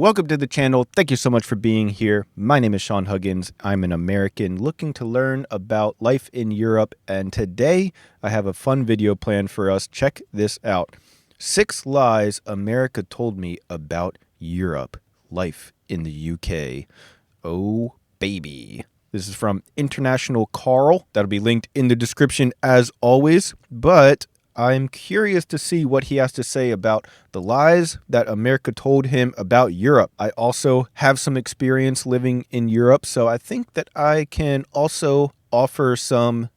welcome to the channel. Thank you so much for being here. My name is Sean Huggins. I'm an American looking to learn about life in Europe, and today I have a fun video planned for us. Check this out. 6 lies America told me about Europe. Life in the UK. Oh, baby. This is from International Carl. That'll be linked in the description as always, but I'm curious to see what he has to say about the lies that America told him about Europe. I also have some experience living in Europe, so I think that I can also offer some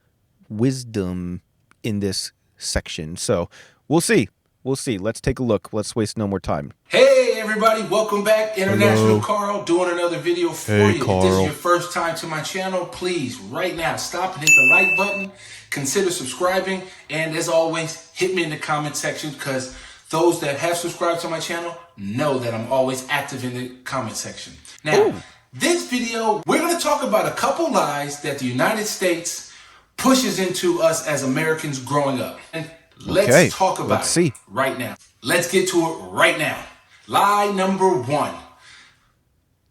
wisdom in this section. So we'll see. We'll see. Let's take a look. Let's waste no more time. Hey everybody, welcome back. International Hello. Carl doing another video for Hey, you. Carl. If this is your first time to my channel, please right now stop and hit the like button. Consider subscribing, and as always, hit me in the comment section because those that have subscribed to my channel know that I'm always active in the comment section. Now, this video, we're going to talk about a couple lies that the United States pushes into us as Americans growing up. And let's talk about it right now. Let's get to it right now. Lie number 1.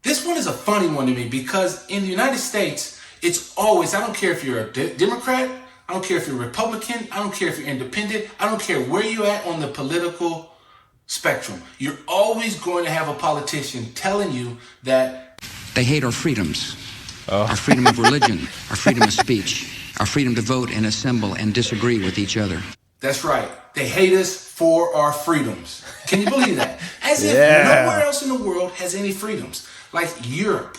This one is a funny one to me because in the United States, it's always, I don't care if you're a Democrat, I don't care if you're Republican, I don't care if you're independent, I don't care where you're at on the political spectrum. You're always going to have a politician telling you that they hate our freedoms, our freedom of religion, our freedom of speech, our freedom to vote and assemble and disagree with each other. That's right. They hate us for our freedoms. Can you believe that? As if nowhere else in the world has any freedoms. Like Europe.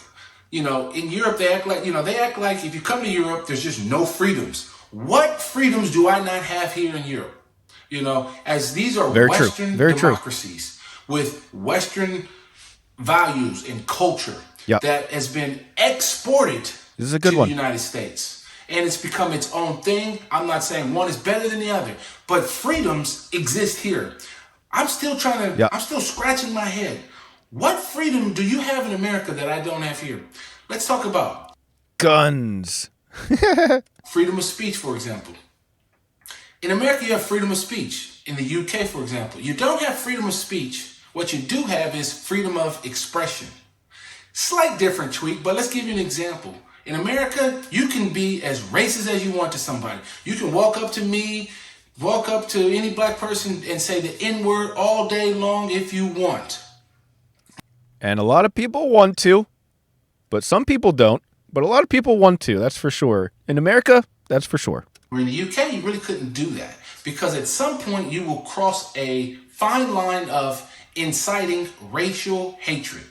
You know, in Europe, they act like if you come to Europe, there's just no freedoms. What freedoms do I not have here in Europe? You know, as these are Western democracies with Western values and culture that has been exported to the United States. And it's become its own thing. I'm not saying one is better than the other, but freedoms exist here. I'm still I'm still scratching my head. What freedom do you have in America that I don't have here? Let's talk about guns. Freedom of speech, for example. In America, you have freedom of speech. In the UK, for example, you don't have freedom of speech. What you do have is freedom of expression. Slight different tweak, but let's give you an example. In America, you can be as racist as you want to somebody. You can walk up to me, walk up to any black person and say the N-word all day long if you want. And a lot of people want to, but some people don't. But a lot of people want to, that's for sure. In America, that's for sure. Where in the UK, you really couldn't do that because at some point you will cross a fine line of inciting racial hatred.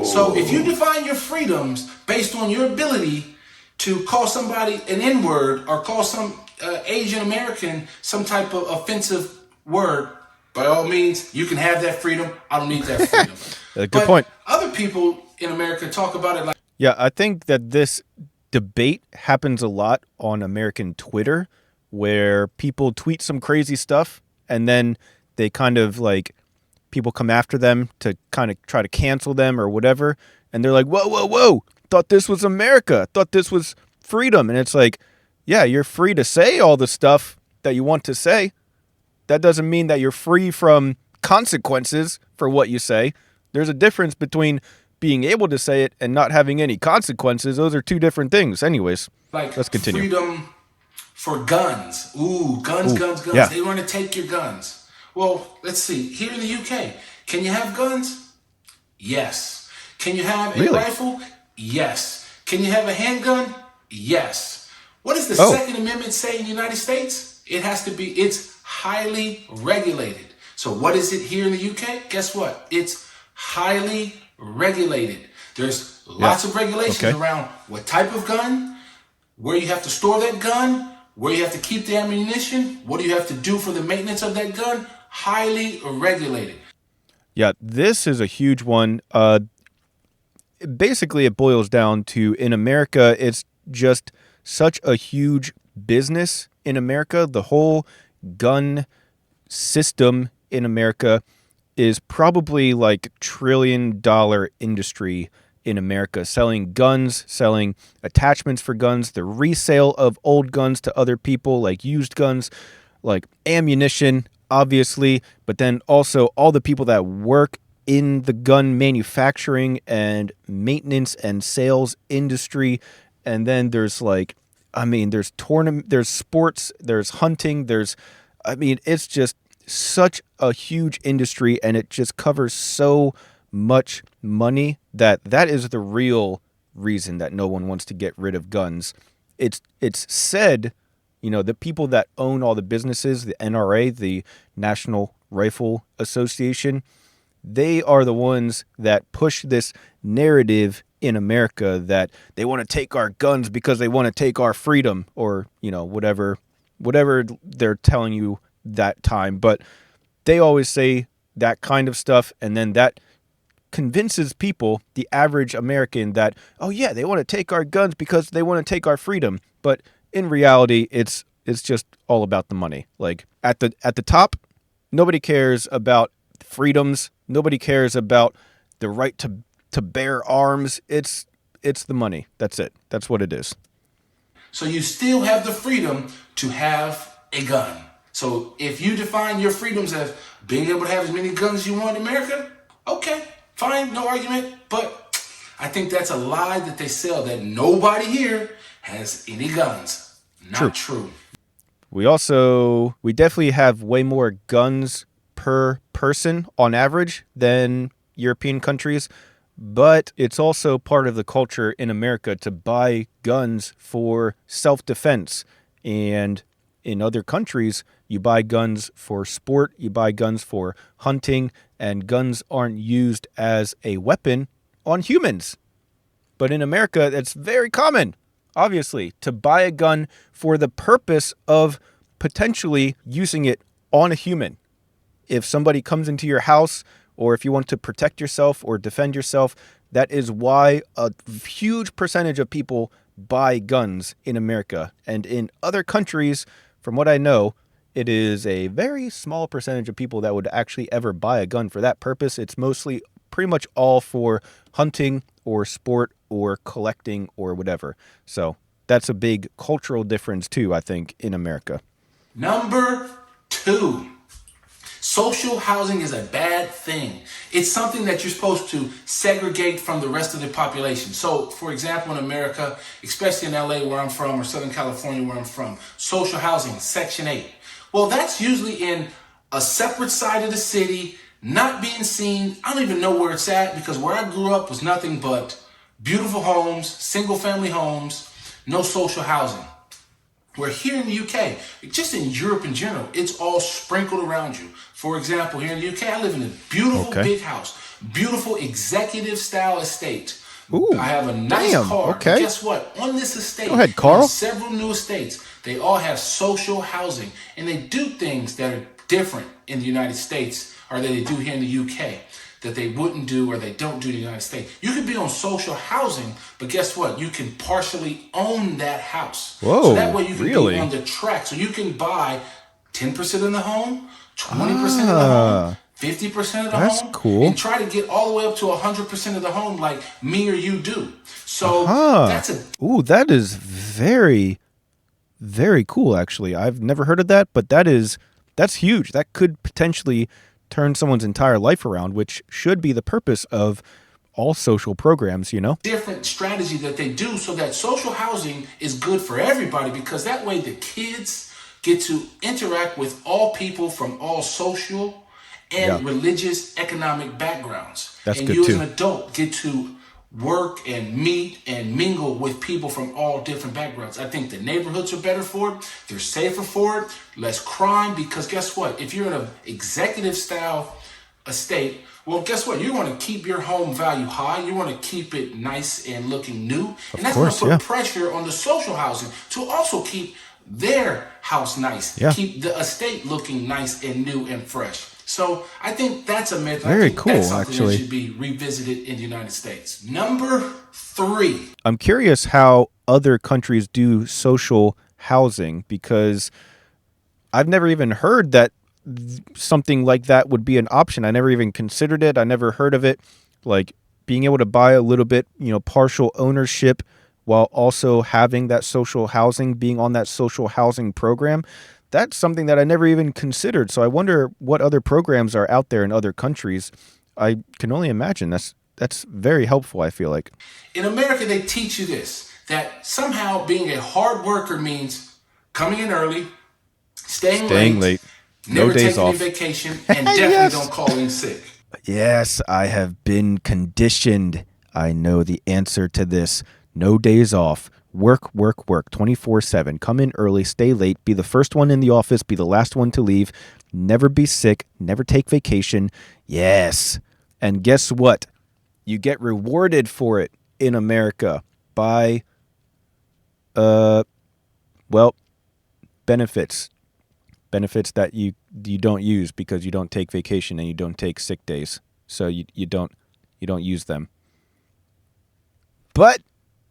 So if you define your freedoms based on your ability to call somebody an N-word or call some Asian American some type of offensive word, by all means, you can have that freedom. I don't need that freedom. Good point. Other people in America talk about it like... Yeah, I think that this debate happens a lot on American Twitter where people tweet some crazy stuff and then they kind of like... people come after them to kind of try to cancel them or whatever. And they're like, whoa, whoa, whoa. Thought this was America. Thought this was freedom. And it's like, yeah, you're free to say all the stuff that you want to say. That doesn't mean that you're free from consequences for what you say. There's a difference between being able to say it and not having any consequences. Those are two different things. Anyways, let's continue. Freedom for guns. Guns. Yeah. They want to take your guns. Well, let's see. Here in the UK, can you have guns? Yes. Can you have a rifle? Yes. Can you have a handgun? Yes. What does the Second Amendment say in the United States? It has to be, it's highly regulated. So what is it here in the UK? Guess what? It's highly regulated. There's lots of regulations around what type of gun, where you have to store that gun, where you have to keep the ammunition, what do you have to do for the maintenance of that gun? Highly regulated. Yeah, this is a huge one. Basically, it boils down to, in America, it's just such a huge business in America. The whole gun system in America is probably like $1 trillion industry in America, selling guns, selling attachments for guns, the resale of old guns to other people, like used guns, like ammunition, obviously, but then also all the people that work in the gun manufacturing and maintenance and sales industry. And then there's like, I mean, there's there's sports, there's hunting, it's just such a huge industry, and it just covers so much money that is the real reason that no one wants to get rid of guns. It's said, the people that own all the businesses, the NRA, the National Rifle Association, they are the ones that push this narrative in America that they want to take our guns because they want to take our freedom, or, whatever they're telling you that time. But they always say that kind of stuff, and then that convinces people, the average American, that, oh yeah, they want to take our guns because they want to take our freedom. But in reality, it's just all about the money. Like at the top, nobody cares about freedoms. Nobody cares about the right to bear arms. It's the money. That's it. That's what it is. So you still have the freedom to have a gun. So if you define your freedoms as being able to have as many guns as you want in America, okay, fine, no argument. But I think that's a lie that they sell, that nobody here has any guns. Not true. We definitely have way more guns per person on average than European countries, but it's also part of the culture in America to buy guns for self-defense. And in other countries, you buy guns for sport, you buy guns for hunting, and guns aren't used as a weapon on humans. But in America, it's very common, obviously, to buy a gun for the purpose of potentially using it on a human. If somebody comes into your house, or if you want to protect yourself or defend yourself, that is why a huge percentage of people buy guns in America. And in other countries, from what I know, it is a very small percentage of people that would actually ever buy a gun for that purpose. It's mostly pretty much all for hunting or sport or collecting or whatever. So that's a big cultural difference too, I think, in America. Number 2. Social housing is a bad thing. It's something that you're supposed to segregate from the rest of the population. So, for example, in America, especially in LA where I'm from, or Southern California where I'm from, social housing, Section 8. Well, that's usually in a separate side of the city, not being seen. I don't even know where it's at, because where I grew up was nothing but beautiful homes, single family homes, no social housing. Where here in the UK, just in Europe in general, it's all sprinkled around you. For example, here in the UK, I live in a beautiful big house, beautiful executive style estate. Ooh, I have a nice car. Okay. But guess what? On this estate, go ahead, Carl. Several new estates, they all have social housing, and they do things that are different in the United States, or that they do here in the UK, that they wouldn't do or they don't do in the United States. You can be on social housing, but guess what? You can partially own that house. Whoa, so that way you can really? be on the track. So you can buy 10% of the home, 20% of the home, 50% of the that's home. Cool. And try to get all the way up to 100% of the home like me or you do. So that is very, very cool, actually. I've never heard of that, but that's huge. That could potentially turn someone's entire life around, which should be the purpose of all social programs, Different strategy that they do, so that social housing is good for everybody, because that way the kids get to interact with all people from all social and religious, economic backgrounds. That's and good you too. as an adult get to work and meet and mingle with people from all different backgrounds. I think the neighborhoods are better for it. They're safer for it. Less crime, because guess what? If you're in an executive style estate, well, guess what? You want to keep your home value high. You want to keep it nice and looking new. And that's going to put pressure on the social housing to also keep their house nice. Yeah. Keep the estate looking nice and new and fresh. So I think that's a myth. Very cool, that's something actually. that should be revisited in the United States. Number 3. I'm curious how other countries do social housing, because I've never even heard that something like that would be an option. I never even considered it. I never heard of it. Like being able to buy a little bit, partial ownership while also having that social housing, being on that social housing program. That's something that I never even considered. So I wonder what other programs are out there in other countries. I can only imagine. That's very helpful, I feel like. In America, they teach you this, that somehow being a hard worker means coming in early, staying Staying late, late, no never days taking any off. vacation, and definitely Yes. don't call in sick. Yes, I have been conditioned. I know the answer to this. No days off. Work, work, work 24/7. Come in early, stay late, be the first one in the office, be the last one to leave. Never be sick, never take vacation. Yes. And guess what? You get rewarded for it in America by well, benefits. Benefits that you don't use because you don't take vacation and you don't take sick days. So you don't use them. But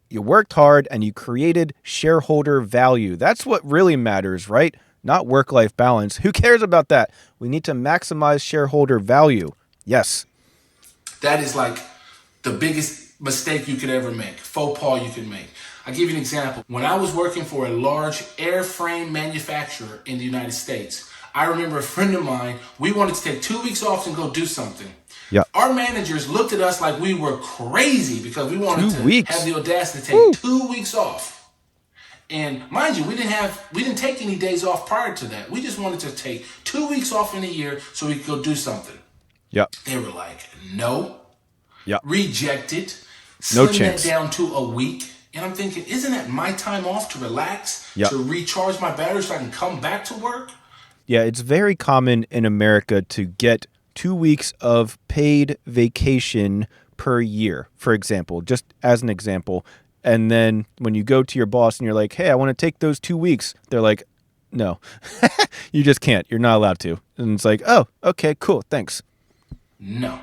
you worked hard and you created shareholder value. That's what really matters, right? Not work-life balance. Who cares about that? We need to maximize shareholder value. Yes. That is like the biggest mistake you could ever make, faux pas you could make. I'll give you an example. When I was working for a large airframe manufacturer in the United States, I remember a friend of mine, we wanted to take 2 weeks off and go do something. Yeah. Our managers looked at us like we were crazy because we wanted 2 to weeks. have the audacity to take Woo. 2 weeks off. And mind you, we didn't take any days off prior to that. We just wanted to take 2 weeks off in a year so we could go do something. Yeah. They were like, no, Yeah. rejected, No slim chance. that down to a week. And I'm thinking, isn't that my time off to relax, Yeah. to recharge my battery so I can come back to work? Yeah, it's very common in America to get 2 weeks of paid vacation per year, for example, just as an example. And then when you go to your boss and you're like, hey, I want to take those 2 weeks, they're like, no, you just can't. You're not allowed to. And it's like, oh, okay, cool, thanks. No.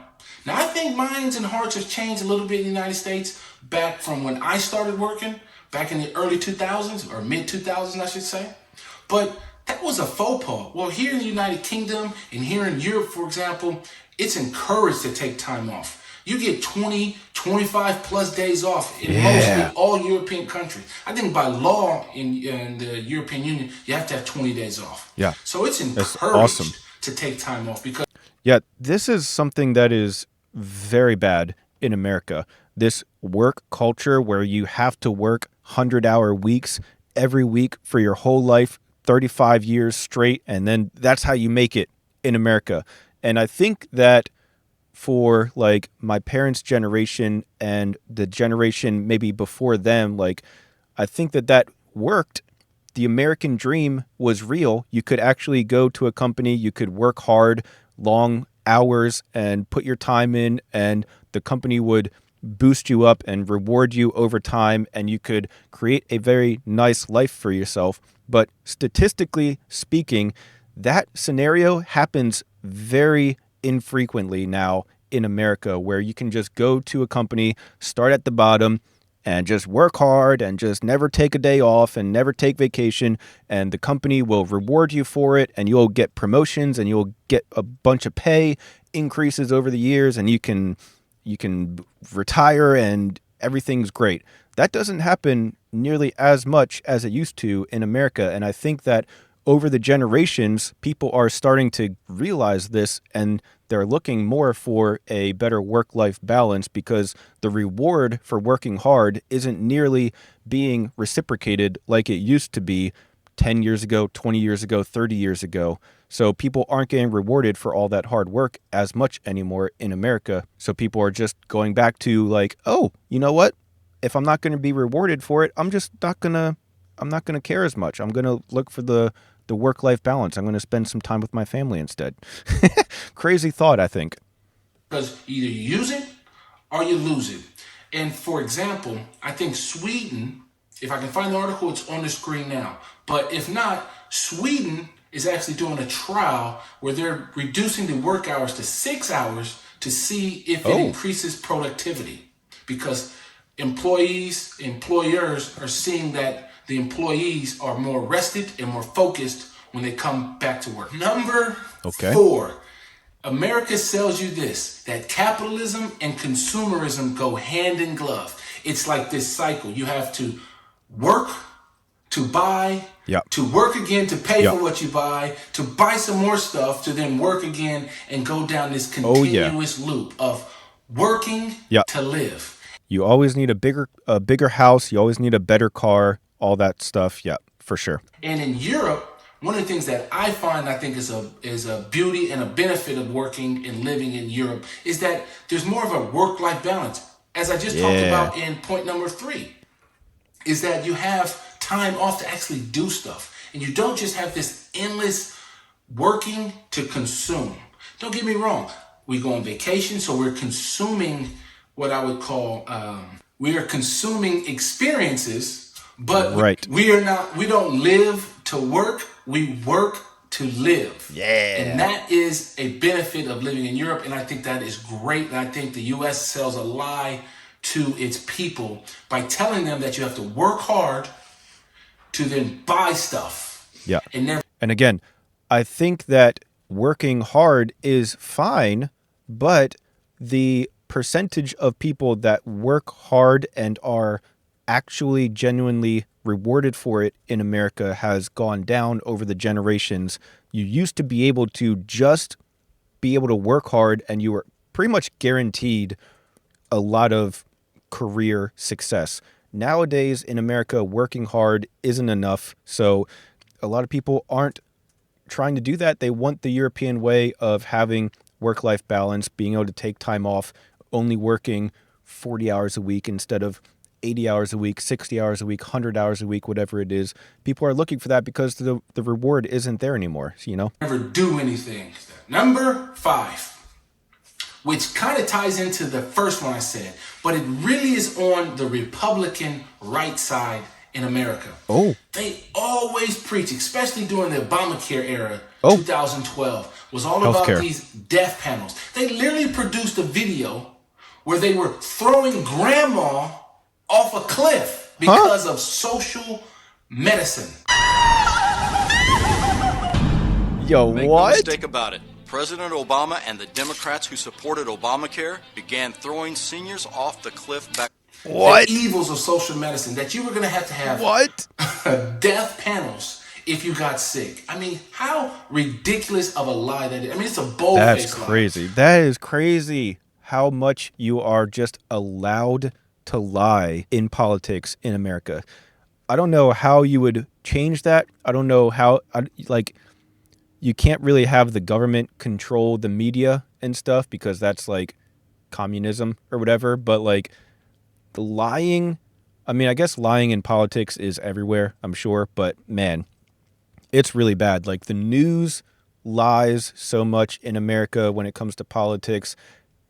Now, I think minds and hearts have changed a little bit in the United States back from when I started working, back in the early 2000s, or mid 2000s, I should say. But that was a faux pas. Well, here in the United Kingdom and here in Europe, for example, it's encouraged to take time off. You get 20, 25 plus days off in mostly all European countries. I think by law in the European Union, you have to have 20 days off. Yeah. So it's That's encouraged awesome. to take time off because Yeah, this is something that is very bad in America. This work culture where you have to work 100-hour weeks every week for your whole life, 35 years straight, and then that's how you make it in America. And I think that for like my parents' generation and the generation maybe before them, like I think that worked. The American dream was real. You could actually go to a company, you could work hard, long hours, and put your time in, and the company would boost you up and reward you over time, and you could create a very nice life for yourself. But statistically speaking, that scenario happens very infrequently now in America, where you can just go to a company, start at the bottom, and just work hard and just never take a day off and never take vacation, and the company will reward you for it, and you'll get promotions and you'll get a bunch of pay increases over the years, and you can retire and everything's great. That doesn't happen nearly as much as it used to in America, and I think that over the generations, people are starting to realize this, and they're looking more for a better work-life balance because the reward for working hard isn't nearly being reciprocated like it used to be 10 years ago, 20 years ago, 30 years ago. So people aren't getting rewarded for all that hard work as much anymore in America. So people are just going back to like, oh, you know what? If I'm not going to be rewarded for it, I'm not going to care as much. I'm going to look for the work-life balance. I'm going to spend some time with my family instead. Crazy thought, I think. because either you use it or you lose it. And for example, I think Sweden, if I can find the article, it's on the screen now. But if not, Sweden is actually doing a trial where they're reducing the work hours to 6 hours to see if it increases productivity. Because employers are seeing that the employees are more rested and more focused when they come back to work. Number 4, America sells you this, that capitalism and consumerism go hand in glove. It's like this cycle. You have to work to buy, Yeah. to work again, to pay Yeah. for what you buy, to buy some more stuff, to then work again and go down this Oh yeah. continuous loop of working Yeah. to live. You always need a bigger house. You always need a better car. All that stuff. Yeah, for sure. And in Europe, one of the things that I find I think is a beauty and a benefit of working and living in Europe is that there's more of a work-life balance. As I just talked Yeah. about in point number 3, is that you have time off to actually do stuff. And you don't just have this endless working to consume. Don't get me wrong. We go on vacation, so we're consuming what I would call, we are consuming experiences, but Right. we don't live to work, we work to live. Yeah. And that is a benefit of living in Europe, and I think that is great. And I think the US sells a lie to its people by telling them that you have to work hard to then buy stuff. Yeah. And again, I think that working hard is fine, but the percentage of people that work hard and are actually genuinely rewarded for it in America has gone down over the generations. You used to be able to just be able to work hard and you were pretty much guaranteed a lot of career success. Nowadays in America, working hard isn't enough. So a lot of people aren't trying to do that. They want the European way of having work-life balance, being able to take time off, only working 40 hours a week instead of 80 hours a week, 60 hours a week, 100 hours a week, whatever it is. People are looking for that because the reward isn't there anymore, you know? never do anything. Number 5, which kind of ties into the first one I said, but it really is on the Republican right side in America. Oh. They always preach, especially during the Obamacare era, Oh. 2012, was all Healthcare. about these death panels. They literally produced a video where they were throwing grandma off a cliff because of social medicine. Yo, Make no what? mistake about it. President Obama and the Democrats who supported Obamacare began throwing seniors off the cliff back. What? The evils of social medicine, that you were going to have What? death panels if you got sick. I mean, how ridiculous of a lie that is. I mean, it's a bold-faced That's lie. crazy. That is crazy how much you are just allowed to lie in politics in America. I don't know how you would change that. I don't know how, you can't really have the government control the media and stuff because that's like communism or whatever. But like the lying, I mean, I guess lying in politics is everywhere, I'm sure. But man, it's really bad. Like the news lies so much in America when it comes to politics.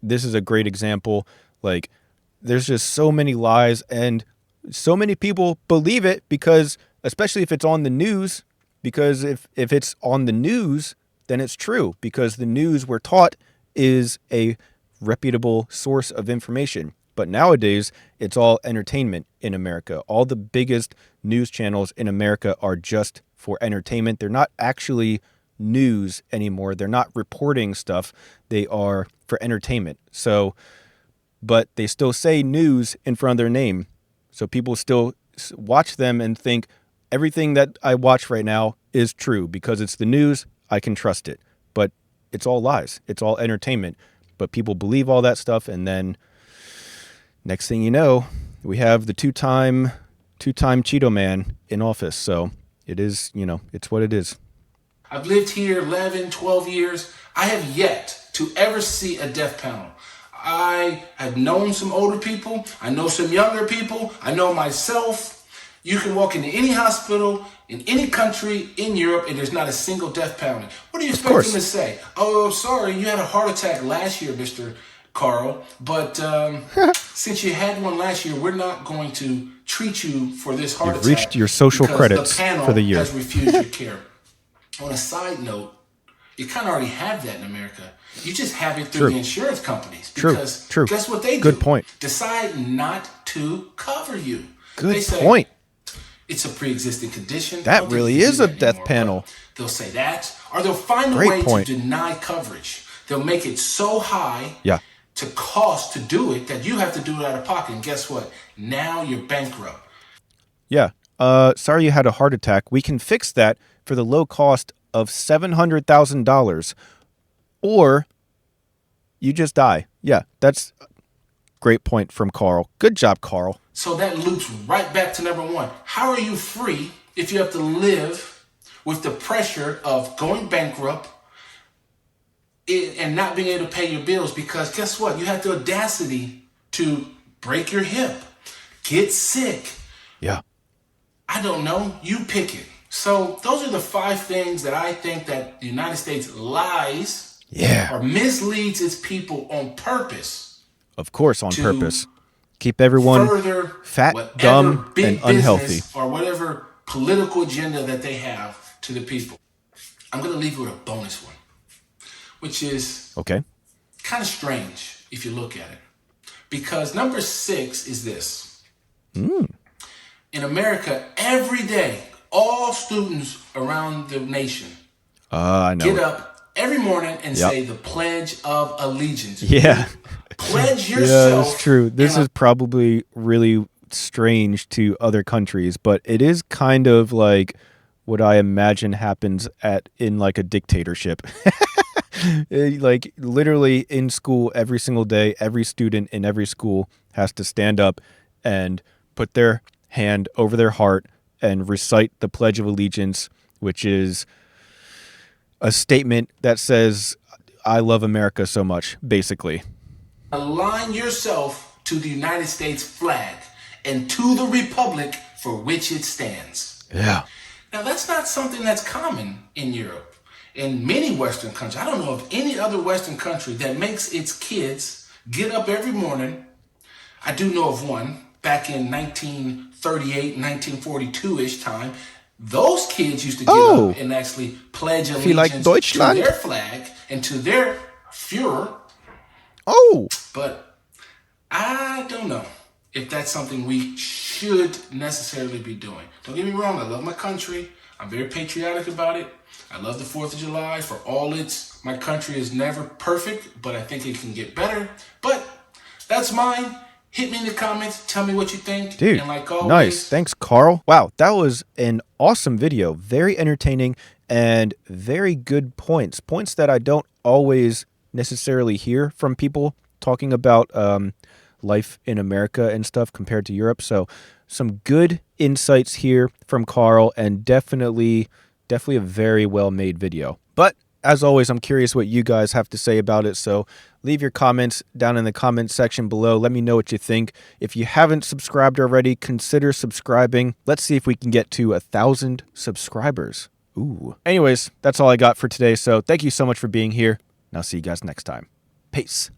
This is a great example. Like there's just so many lies and so many people believe it because, especially if it's on the news, because if it's on the news, then it's true because the news we're taught is a reputable source of information. But nowadays, it's all entertainment in America. All the biggest news channels in America are just for entertainment. They're not actually news anymore. They're not reporting stuff. They are for entertainment. So, but they still say news in front of their name. So people still watch them and think everything that I watch right now is true because it's the news. I can trust it. But it's all lies. It's all entertainment. But people believe all that stuff. And then next thing you know, we have the two-time Cheeto Man in office. So it is, it's what it is. I've lived here 11, 12 years. I have yet to ever see a death panel. I have known some older people. I know some younger people. I know myself. You can walk into any hospital in any country in Europe and there's not a single death panel. What do you expect them to say? Oh, sorry, you had a heart attack last year, Mr. Carl, but since you had one last year, we're not going to treat you for this heart attack. You've reached your social credits the panel for the year. has refused your care. On a side note, you kind of already have that in America. You just have it through the insurance companies. Because True. Guess what they do? Good point. Decide not to cover you. Good They say, point. It's a pre-existing condition. That Don't really think you is do a that death anymore. panel. But they'll say that, or they'll find a Great way point. to deny coverage. They'll make it so high to cost to do it that you have to do it out of pocket. And guess what? Now you're bankrupt. Yeah. sorry you had a heart attack. We can fix that for the low cost of $700,000. Or you just die. Yeah, that's a great point from Carl. Good job, Carl. So that loops right back to number one. How are you free if you have to live with the pressure of going bankrupt and not being able to pay your bills? Because guess what? You have the audacity to break your hip, get sick. Yeah. I don't know. You pick it. So those are the 5 things that I think that the United States lies or misleads its people on purpose. Of course, on purpose. Keep everyone fat, dumb, big and unhealthy. Business or whatever political agenda that they have to the people. I'm going to leave you with a bonus one, which is kind of strange if you look at it. Because number 6 is this. In America, every day, all students around the nation get up every morning and say the Pledge of Allegiance. Yeah. Pledge yourself. Yeah, that's true. This is probably really strange to other countries, but it is kind of like what I imagine happens in like a dictatorship. Like literally in school every single day, every student in every school has to stand up and put their hand over their heart and recite the Pledge of Allegiance, which is a statement that says, I love America so much, basically. Align yourself to the United States flag and to the republic for which it stands. Yeah. Now, that's not something that's common in Europe. In many Western countries, I don't know of any other Western country that makes its kids get up every morning. I do know of one back in 1938, 1942-ish time. Those kids used to get up and actually pledge allegiance to their flag and to their Führer. But I don't know if that's something we should necessarily be doing. Don't get me wrong, I love my country. I'm very patriotic about it. I love the 4th of July for all its... My country is never perfect, but I think it can get better. But that's mine. Hit me in the comments. Tell me what you think. Dude, and like always, nice. Thanks, Carl. Wow, that was an awesome video. Very entertaining and very good points. Points that I don't always necessarily hear from people talking about life in America and stuff compared to Europe. So some good insights here from Carl, and definitely a very well-made video. But as always, I'm curious what you guys have to say about it, so leave your comments down in the comment section below. Let me know what you think. If you haven't subscribed already, consider subscribing. Let's see if we can get to 1,000 subscribers. Ooh. Anyways, that's all I got for today, so thank you so much for being here, and I'll see you guys next time. Peace.